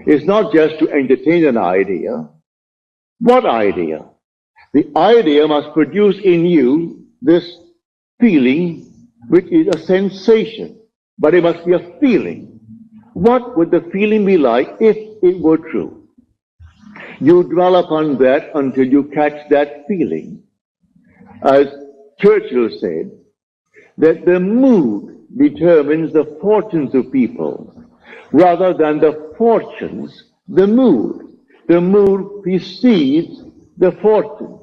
It's not just to entertain an idea. What idea? The idea must produce in you this feeling, which is a sensation, but it must be a feeling. What would the feeling be like if it were true? You dwell upon that until you catch that feeling. As Churchill said, that the mood determines the fortunes of people, rather than the fortunes, the mood. The mood precedes the fortune.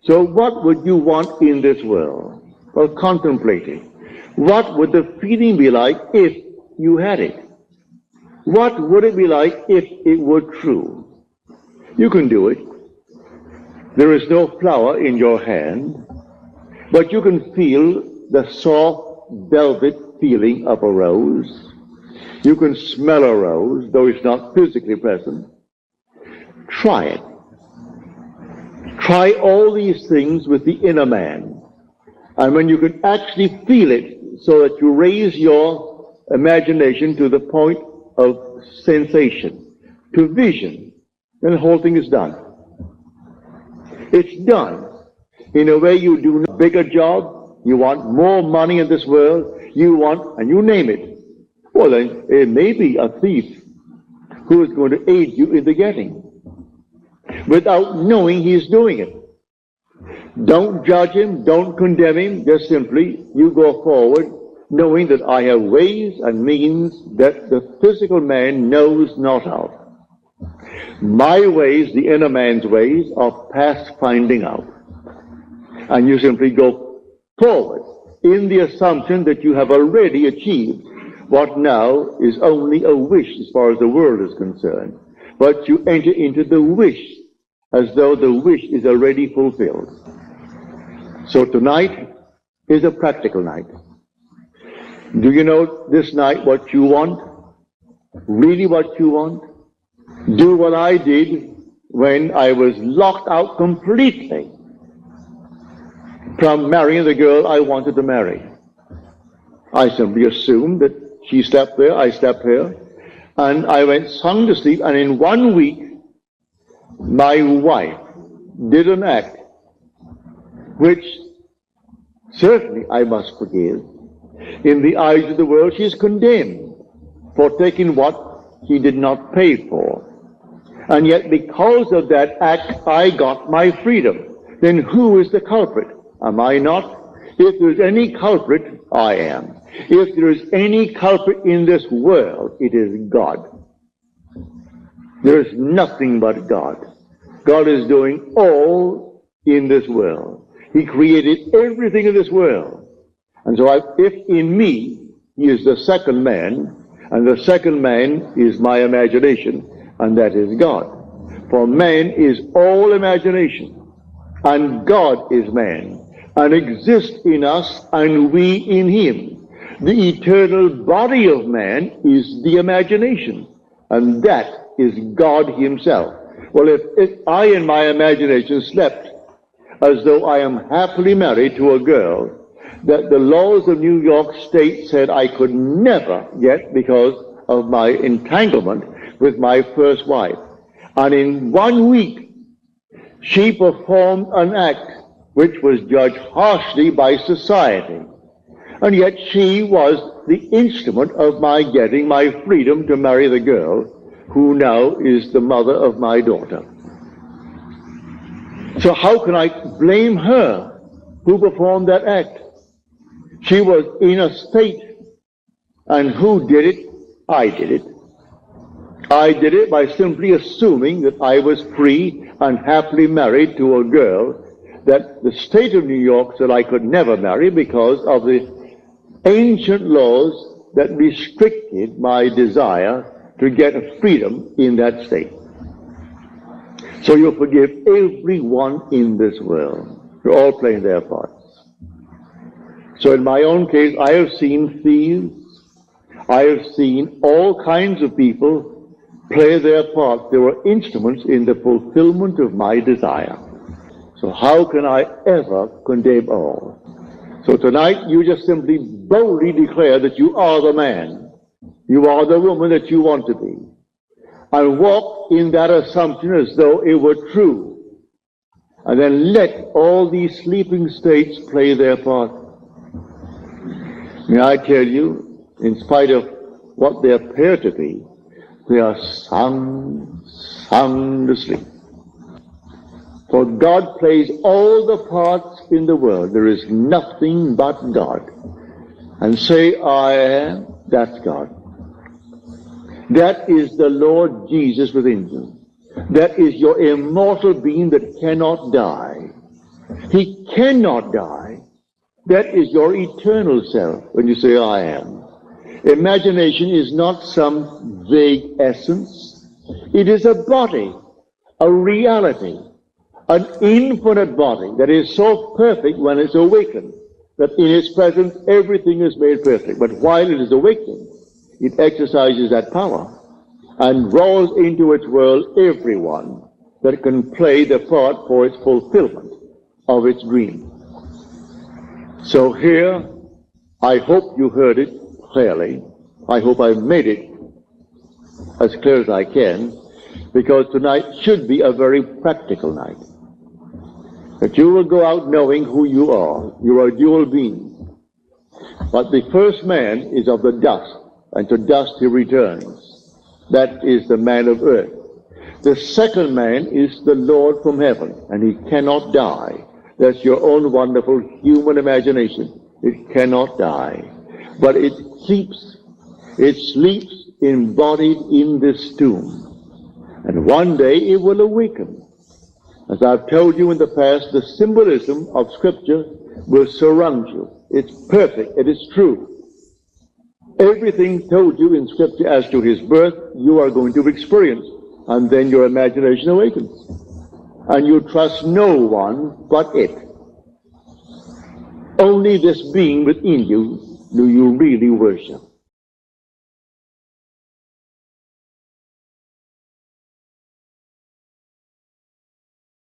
So what would you want in this world? Well, contemplate it. What would the feeling be like if you had it? What would it be like if it were true? You can do it. There is no flower in your hand, but you can feel the soft velvet feeling of a rose. You can smell a rose, though it's not physically present. Try it. Try all these things with the inner man. And when you can actually feel it, so that you raise your imagination to the point of sensation, to vision, then the whole thing is done. It's done. In a way, you do a bigger job, you want more money in this world, you want, and you name it. Well, then, it may be a thief who is going to aid you in the getting, without knowing he's doing it. Don't judge him, don't condemn him, just simply, you go forward, knowing that I have ways and means that the physical man knows not of. My ways, the inner man's ways, are past finding out. And you simply go forward in the assumption that you have already achieved what now is only a wish as far as the world is concerned. But you enter into the wish as though the wish is already fulfilled. So tonight is a practical night. Do you know this night what you want? Really what you want? Do what I did when I was locked out completely from marrying the girl I wanted to marry. I simply assumed that she slept there, I slept here, and I went sound asleep, and in 1 week, my wife did an act which certainly I must forgive. In the eyes of the world, she is condemned for taking what she did not pay for. And yet, because of that act, I got my freedom. Then who is the culprit? Am I not? If there is any culprit, I am. If there is any culprit in this world, it is God. There is nothing but God. God is doing all in this world. He created everything in this world. And so if in me, he is the second man, and the second man is my imagination, and that is God. For man is all imagination, and God is man, and exists in us, and we in him. The eternal body of man is the imagination, and that is God himself. Well, if I in my imagination slept as though I am happily married to a girl that the laws of New York State said I could never get because of my entanglement with my first wife, and in 1 week she performed an act which was judged harshly by society, and yet she was the instrument of my getting my freedom to marry the girl who now is the mother of my daughter. So how can I blame her who performed that act? She was in a state, and who did it? I did it. I did it by simply assuming that I was free and happily married to a girl that the state of New York said I could never marry because of the ancient laws that restricted my desire to get freedom in that state. So you forgive everyone in this world. They're all playing their parts. So in my own case, I have seen thieves. I have seen all kinds of people play their part. They were instruments in the fulfillment of my desire. So how can I ever condemn all? So tonight you just simply boldly declare that you are the man. You are the woman that you want to be. and walk in that assumption as though it were true. And then let all these sleeping states play their part. May I tell you, in spite of what they appear to be, they are sound asleep. For God plays all the parts in the world. There is nothing but God. And say, I am, that's God. That is the Lord Jesus within you. That is your immortal being that cannot die. He cannot die. That is your eternal self when you say, I am. Imagination is not some vague essence. It is a body, a reality, an infinite body that is so perfect when it's awakened that in its presence everything is made perfect. But while it is awakening, it exercises that power and draws into its world everyone that can play the part for its fulfillment of its dream. So here, I hope you heard it clearly. I hope I've made it as clear as I can, because tonight should be a very practical night. That you will go out knowing who you are. You are a dual being. But the first man is of the dust, and to dust he returns. That is the man of earth. The second man is the Lord from heaven, and he cannot die. That's your own wonderful human imagination. It cannot die. But it sleeps. It sleeps embodied in this tomb. And one day it will awaken. As I've told you in the past, the symbolism of Scripture will surround you. It's perfect. It is true. Everything told you in Scripture as to his birth, you are going to experience. And then your imagination awakens. And you trust no one but it. Only this being within you do you really worship.